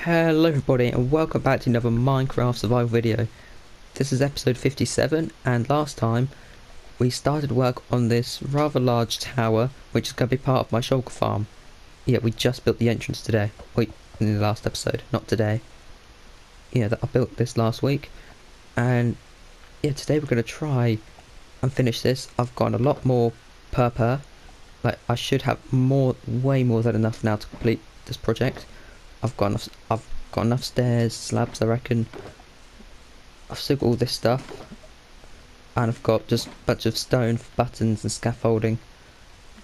Hello everybody and welcome back to another Minecraft survival video. This is episode 57 and last time we started work on this rather large tower which is going to be part of my Shulker Farm. Yeah, we just built the entrance today. Wait, in the last episode, not today. Yeah, I built this last week and yeah, today we're going to try and finish this. I've got a lot more per. Like I should have way more than enough now to complete this project. I've got enough stairs, slabs I reckon. I've still got all this stuff. And I've got just a bunch of stone for buttons and scaffolding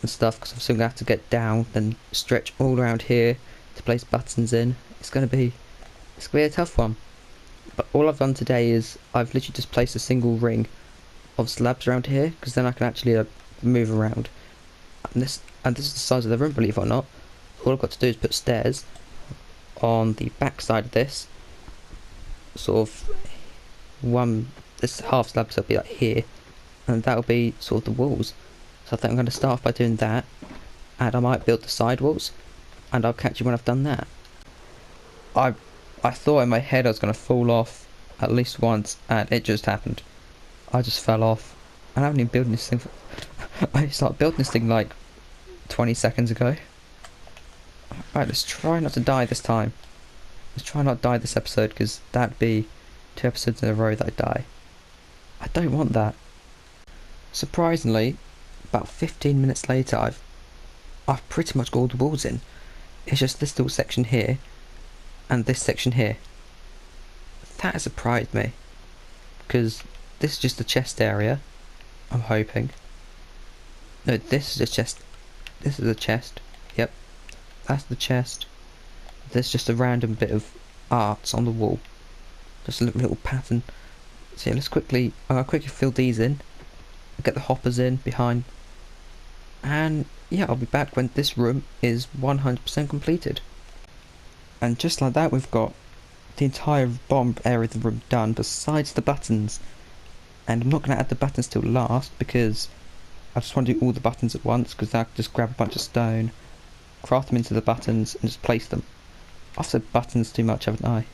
and stuff, because I'm still going to have to get down, then stretch all around here to place buttons in. It's going to be a tough one. But all I've done today is I've literally just placed a single ring of slabs around here, because then I can actually move around. And this is the size of the room, believe it or not. All I've got to do is put stairs on the back side of this, sort of this half slab, so it'll be like here, and that'll be sort of the walls. So I think I'm going to start off by doing that, and I might build the side walls, and I'll catch you when I've done that. I thought in my head I was going to fall off at least once, and it just happened. I just fell off, and I haven't even built this thing I started building this thing like 20 seconds ago. Right, let's try not to die this time. Let's try not to die this episode, because that'd be 2 episodes in a row that I die. I don't want that. Surprisingly, about 15 minutes later, I've pretty much got all the walls in. It's just this little section here, and this section here. That surprised me, because this is just the chest area, I'm hoping. No, this is the chest. This is the chest. Yep. That's the chest. There's just a random bit of art on the wall. Just a little pattern. So yeah, I'm gonna quickly fill these in. Get the hoppers in behind. And yeah, I'll be back when this room is 100% completed. And just like that, we've got the entire bottom area of the room done, besides the buttons. And I'm not gonna add the buttons till last, because I just want to do all the buttons at once, because then I can just grab a bunch of stone, craft them into the buttons, and just place them. I've said buttons too much, haven't I?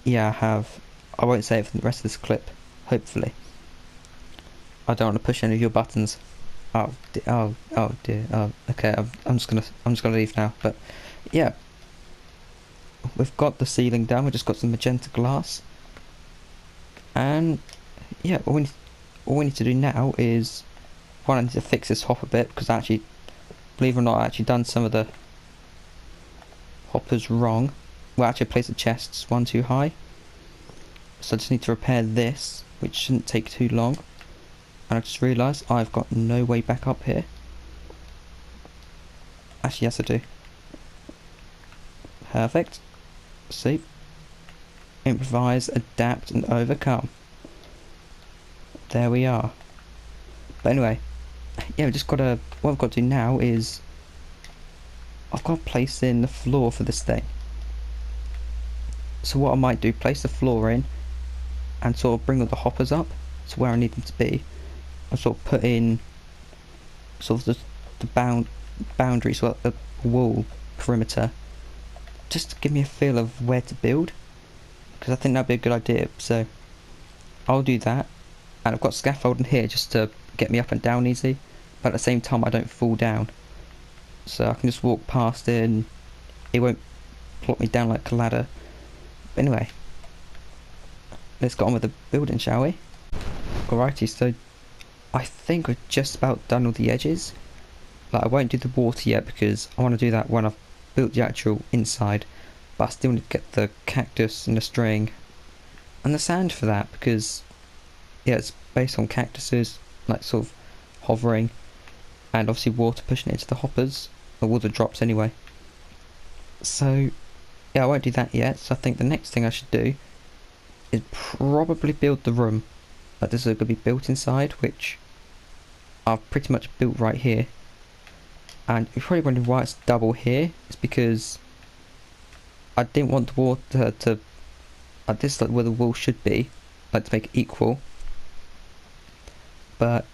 Yeah, I have. I won't say it for the rest of this clip, hopefully. I don't want to push any of your buttons. Oh dear. Oh, okay. I'm just gonna leave now. But yeah, we've got the ceiling done. We've just got some magenta glass, and yeah, all we need to do now is, one, I need to fix this hopper bit, because actually, believe it or not, I actually done some of the hoppers wrong. Well, actually I placed the chests one too high. So I just need to repair this, which shouldn't take too long. And I just realised I've got no way back up here. Actually, yes I do. Perfect. See? Improvise, adapt and overcome. There we are. But anyway, yeah, what I've got to do now is, I've got to place in the floor for this thing. So what I might do, place the floor in, and sort of bring all the hoppers up to where I need them to be. I'll sort of put in sort of the boundary, so the wall perimeter, just to give me a feel of where to build, because I think that'd be a good idea. So I'll do that, and I've got scaffolding here just to get me up and down easy, but at the same time I don't fall down, so I can just walk past it and it won't plop me down like a ladder. But anyway, let's get on with the building, shall we? Alrighty, so I think we're just about done all the edges. Like, I won't do the water yet, because I want to do that when I've built the actual inside, but I still need to get the cactus and the string and the sand for that, because yeah, it's based on cactuses, like sort of hovering, and obviously water pushing it into the hoppers, or water drops anyway. So yeah, I won't do that yet. So I think the next thing I should do is probably build the room. Like, this is going to be built inside, which I've pretty much built right here. And you're probably wondering why it's double here. It's because I didn't want the water to, this is like where the wall should be, like to make it equal. But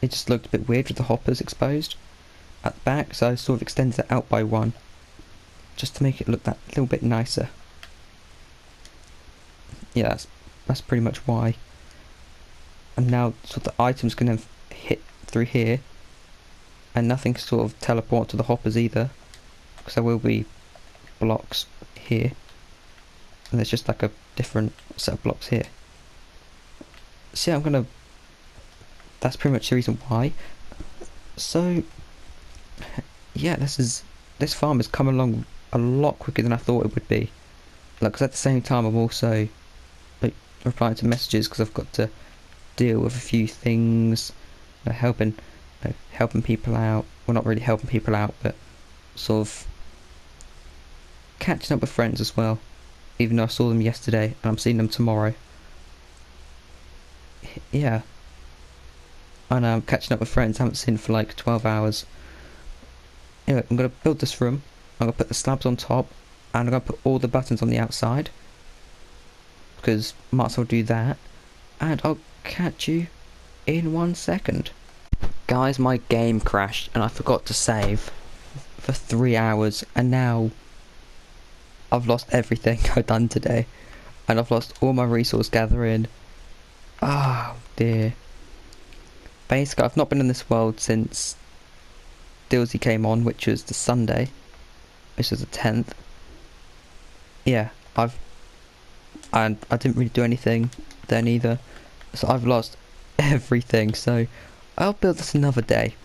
it just looked a bit weird with the hoppers exposed at the back, so I sort of extended it out by one. just to make it look that little bit nicer. Yeah, that's pretty much why. And now sort of the items can hit through here, and nothing can sort of teleport to the hoppers either, because there will be blocks here, and there's just like a different set of blocks here. So yeah, that's pretty much the reason why. So yeah, this farm has come along a lot quicker than I thought it would be. Like, 'cause at the same time I'm also like replying to messages, because I've got to deal with a few things, helping people out. Well, not really helping people out, but sort of catching up with friends as well. Even though I saw them yesterday and I'm seeing them tomorrow. Yeah. And I'm catching up with friends I haven't seen for like 12 hours. Anyway, I'm going to build this room. I'm going to put the slabs on top, and I'm going to put all the buttons on the outside, because might as well do that. And I'll catch you in 1 second. Guys, my game crashed and I forgot to save for 3 hours, and now I've lost everything I've done today, and I've lost all my resource gathering. Oh dear. Basically, I've not been in this world since Dilsey came on, which was the Sunday, which was the 10th. Yeah, I didn't really do anything then either, so I've lost everything. So I'll build this another day.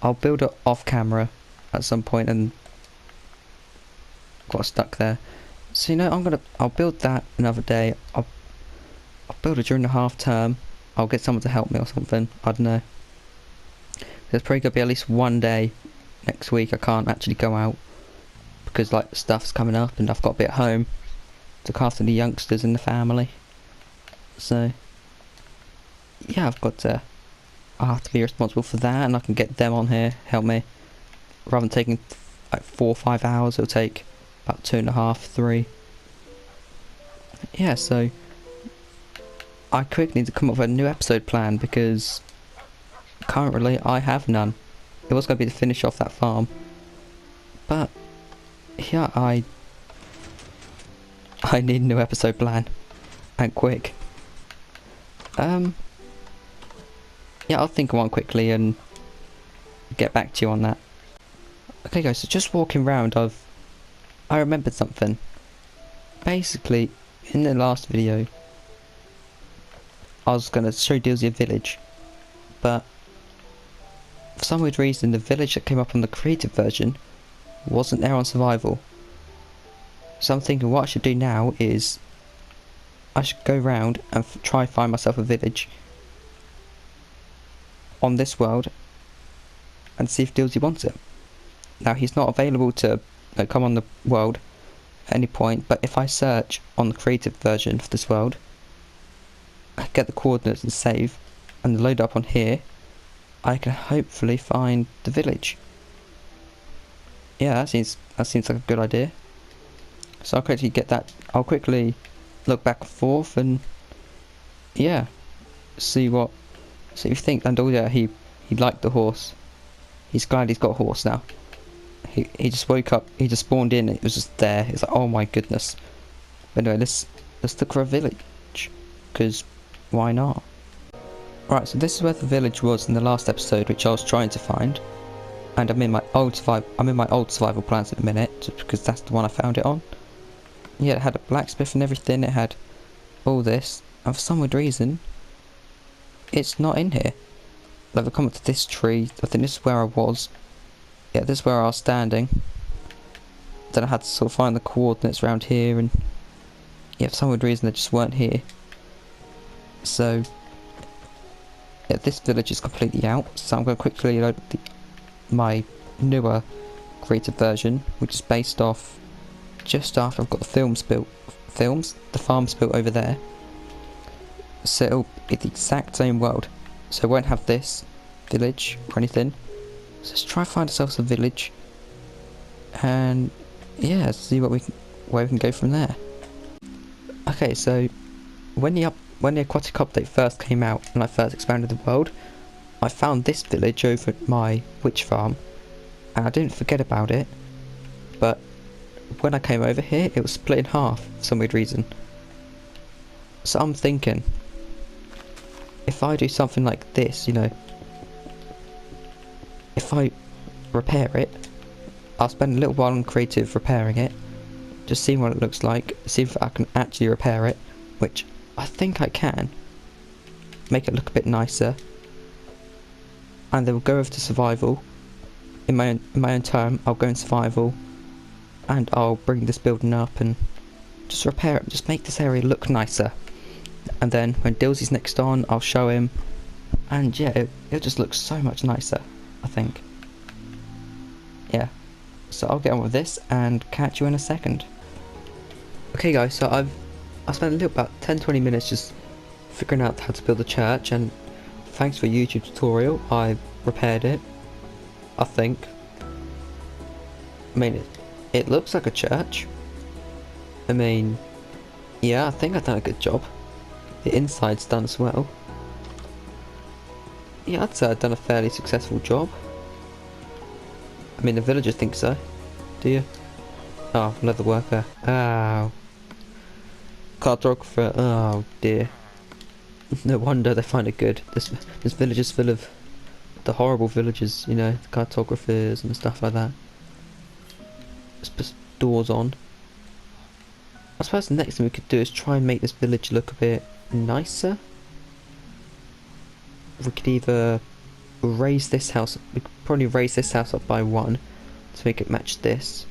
I'll build it off camera at some point, and got stuck there. So I'll build that another day. I'll build it during the half term. I'll get someone to help me or something. I don't know. There's probably gonna be at least one day next week I can't actually go out, because like stuff's coming up and I've got to be at home to look after the youngsters in the family. So yeah, I have to be responsible for that, and I can get them on here help me. Rather than taking like 4 or 5 hours, it'll take about 2.5, 3. Yeah, so I quickly need to come up with a new episode plan, because currently I have none. It was going to be to finish off that farm, but yeah, I need a new episode plan, and quick. Yeah, I'll think of one quickly and get back to you on that. Okay guys, so just walking around, I remembered something. Basically, in the last video, I was going to show Dilsey a village, but for some weird reason the village that came up on the creative version wasn't there on survival. So I'm thinking what I should do now is I should go round and try find myself a village on this world and see if Dilsey wants it. Now, he's not available to come on the world at any point, but if I search on the creative version for this world, I get the coordinates and save, and load up on here, I can hopefully find the village. Yeah, that seems like a good idea. So I'll quickly get that. I'll quickly look back and forth and yeah, see what you think. And oh yeah, he liked the horse. He's glad he's got a horse now. He just woke up. He just spawned in. It was just there. It's like, oh my goodness. But anyway, let's look for a village, because why not? Right, so this is where the village was in the last episode, which I was trying to find. And I'm in my old survival plans at the minute, just because that's the one I found it on. Yeah, it had a blacksmith and everything. It had all this, and for some weird reason, it's not in here. Like, I've come up to this tree. I think this is where I was. Yeah, this is where I was standing. Then I had to sort of find the coordinates around here, and yeah, for some weird reason they just weren't here. So yeah, this village is completely out. So I'm going to quickly load up my newer creative version, which is based off just after I've got the the farms built over there. So it'll be the exact same world. So it won't have this village or anything. So let's try and find ourselves a village, and yeah, see where we can go from there. Okay, so when the aquatic update first came out and I first expanded the world, I found this village over at my witch farm, and I didn't forget about it. But when I came over here, it was split in half for some weird reason. So I'm thinking, if I do something like this, you know, if I repair it, I'll spend a little while on creative repairing it, just seeing what it looks like, see if I can actually repair it, which I think I can. Make it look a bit nicer. And then we'll go over to survival. In my own time, I'll go in survival, and I'll bring this building up and just repair it, just make this area look nicer. And then when Dilsy's next on, I'll show him, and yeah, it'll just look so much nicer, I think. Yeah, so I'll get on with this and catch you in a second. Okay guys, so I spent a little about 10-20 minutes just figuring out how to build a church, and thanks for a YouTube tutorial, I repaired it, I think. I mean, it looks like a church. I mean, yeah, I think I've done a good job. The inside's done as well. Yeah, I'd say I've done a fairly successful job. I mean, the villagers think so. Do you? Oh, leather worker. Oh. Cartographer. Oh dear. No wonder they find it good. This village is full of the horrible villagers, you know, the cartographers and stuff like that. Just put doors on. I suppose the next thing we could do is try and make this village look a bit nicer. We could either raise this house, we could probably raise this house up by 1 to make it match this,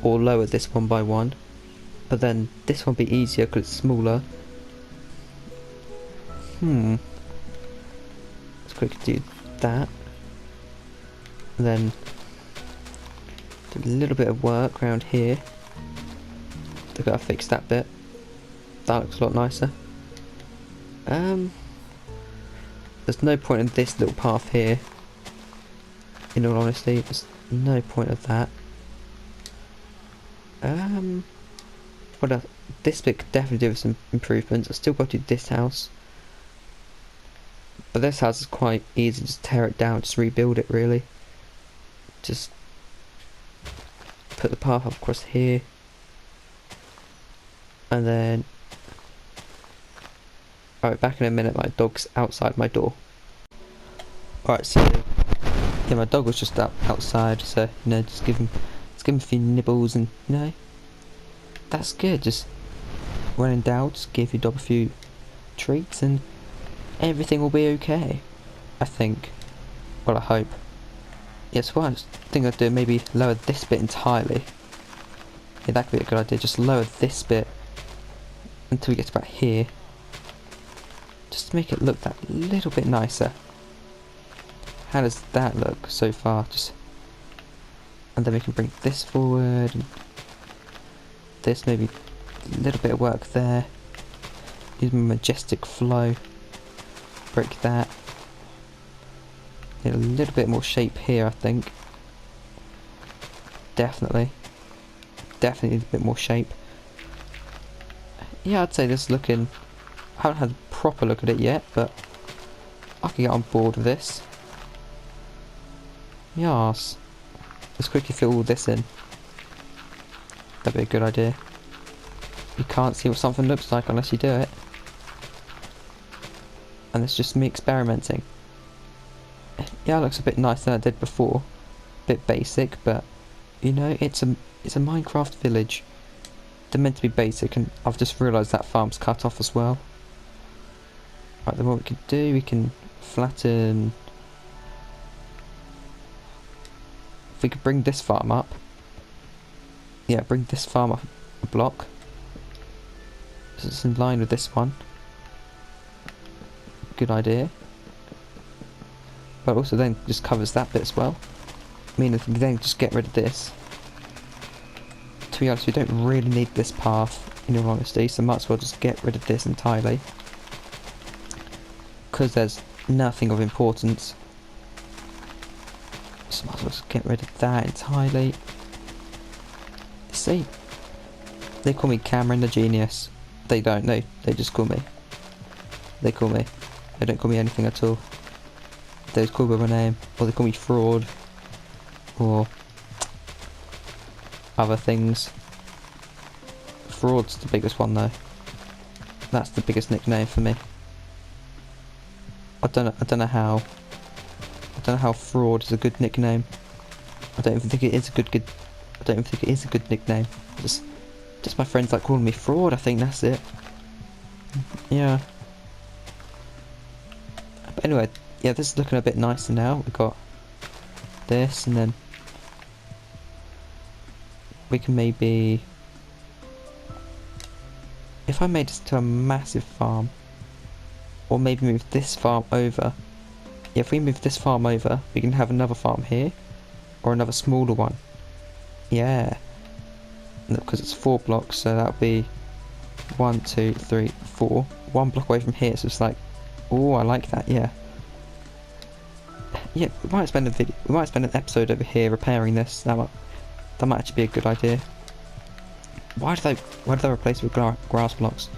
or lower this one by 1, but then this one be easier because it's smaller. Let's quickly do that, and then do a little bit of work around here. I gotta fix that bit. That looks a lot nicer. There's no point in this little path here. In all honesty, there's no point of that. What else? This bit could definitely do with some improvements. I still got to do this house, but this house is quite easy. Just tear it down, just rebuild it really. Just put the path up across here. And then, alright, back in a minute, my dog's outside my door. Alright, so, yeah, my dog was just outside, so, you know, just give him a few nibbles, and, you know, that's good. Just, when in doubt, just give your dog a few treats, and everything will be okay, I think. Well, I hope. Yes, what I think I'd do, maybe lower this bit entirely. Yeah, that could be a good idea, just lower this bit until we get about here, just to make it look that little bit nicer. How does that look so far? Just, and then we can bring this forward, and this, maybe a little bit of work there. Use my majestic flow, break that. Need a little bit more shape here, I think. Definitely need a bit more shape. Yeah, I'd say this is looking... I haven't had a proper look at it yet, but I can get on board with this. Yes. Let's quickly fill all this in. That'd be a good idea. You can't see what something looks like unless you do it. And it's just me experimenting. Yeah, it looks a bit nicer than it did before. A bit basic, but you know, it's a Minecraft village. They're meant to be basic, and I've just realised that farm's cut off as well. Right, then what we can do, we can flatten... If we could bring this farm up. Yeah, bring this farm up a block. So it's in line with this one. Good idea. But also then just covers that bit as well. Meaning we can then just get rid of this. To be honest, we don't really need this path, in all honesty, so might as well just get rid of this entirely. Because there's nothing of importance. So might as well just get rid of that entirely. See? They call me Cameron the Genius. They don't, they just call me. They call me. They don't call me anything at all. They just call me by my name, or they call me Fraud, or other things. Fraud's the biggest one though. That's the biggest nickname for me. I don't know how Fraud is a good nickname. I don't even think it is a good nickname. Just my friends like calling me Fraud, I think that's it. Yeah. But anyway, yeah, this is looking a bit nicer now. We've got this, and then we can maybe, if I made this to a massive farm, or maybe move this farm over. Yeah, if we move this farm over, we can have another farm here, or another smaller one. Yeah, because it's 4 blocks, so that'll be 1, 2, 3, 4. 1 block away from here, so it's like, oh, I like that. Yeah. Yeah, we might spend an episode over here repairing this. That might actually be a good idea. Why did they replace it with grass blocks?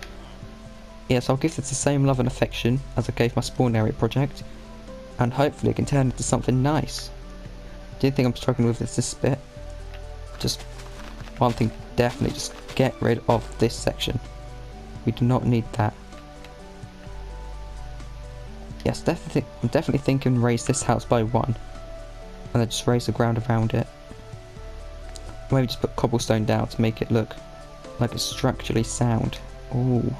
Yes, I'll give this the same love and affection as I gave my spawn area project, and hopefully it can turn into something nice. The only thing I'm struggling with is this bit. Just one thing, definitely just get rid of this section. We do not need that. Yes, I'm definitely thinking raise this house by 1, and then just raise the ground around it. Maybe just put cobblestone down to make it look like it's structurally sound. Ooh.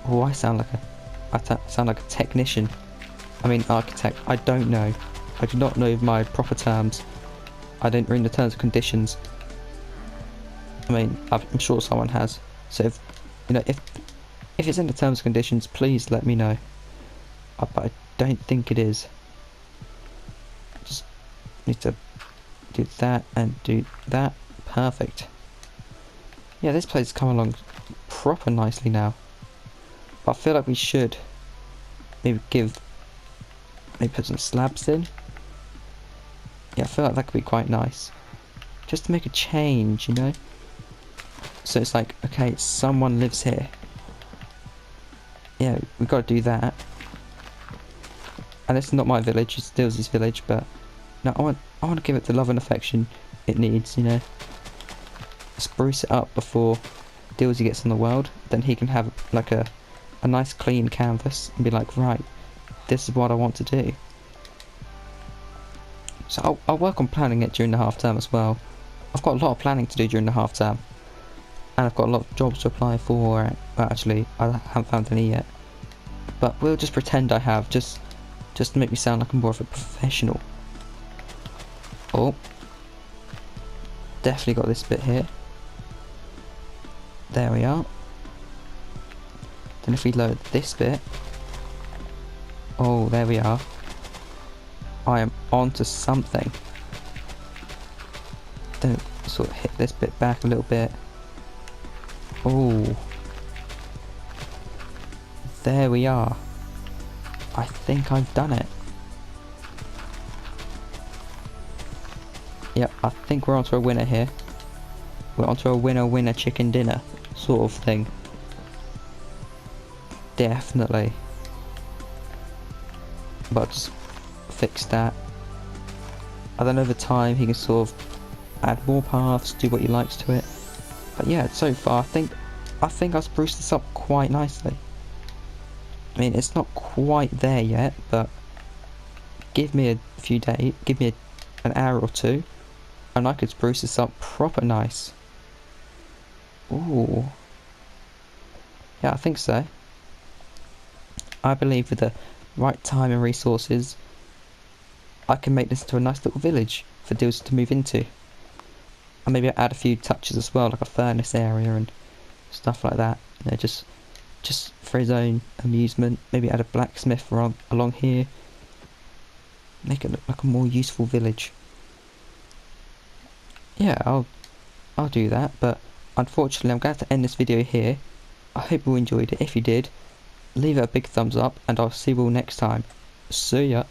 Oh, I sound like a technician. I mean architect. I don't know. I do not know my proper terms. I don't read the terms and conditions. I mean, I'm sure someone has. So if it's in the terms and conditions, please let me know. But I don't think it is. Just need to do that and do that. Perfect. Yeah, this place has come along proper nicely now. But I feel like we should maybe put some slabs in. Yeah, I feel like that could be quite nice. Just to make a change, you know? So it's like, okay, someone lives here. Yeah, we've got to do that. And it's not my village, it's Dillsy's village, but no, I want to give it the love and affection it needs, you know? Spruce it up before Dillsy gets in the world, then he can have like a nice clean canvas and be like, right, this is what I want to do. So I'll work on planning it during the half term as well. I've got a lot of planning to do during the half term, and I've got a lot of jobs to apply for. Well, actually, I haven't found any yet, but we'll just pretend I have, just to make me sound like I'm more of a professional. Oh, definitely got this bit here. There we are. Then if we load this bit, oh, there we are. I am onto something. Then sort of hit this bit back a little bit. Oh, there we are. I think I've done it. Yep, I think we're onto a winner here. We're onto a winner chicken dinner sort of thing. Definitely. But just fix that. And then over time he can sort of add more paths, do what he likes to it. But yeah, so far I think I've spruced this up quite nicely. I mean, it's not quite there yet, but give me a few days, give me an hour or two, and I could spruce this up proper nice. Ooh. Yeah, I think so. I believe with the right time and resources, I can make this into a nice little village for Dillsy to move into. And maybe add a few touches as well, like a furnace area and stuff like that. You know, just for his own amusement. Maybe add a blacksmith along here. Make it look like a more useful village. Yeah, I'll do that, but unfortunately I'm going to have to end this video here. I hope you enjoyed it. If you did, leave it a big thumbs up, and I'll see you all next time. See ya.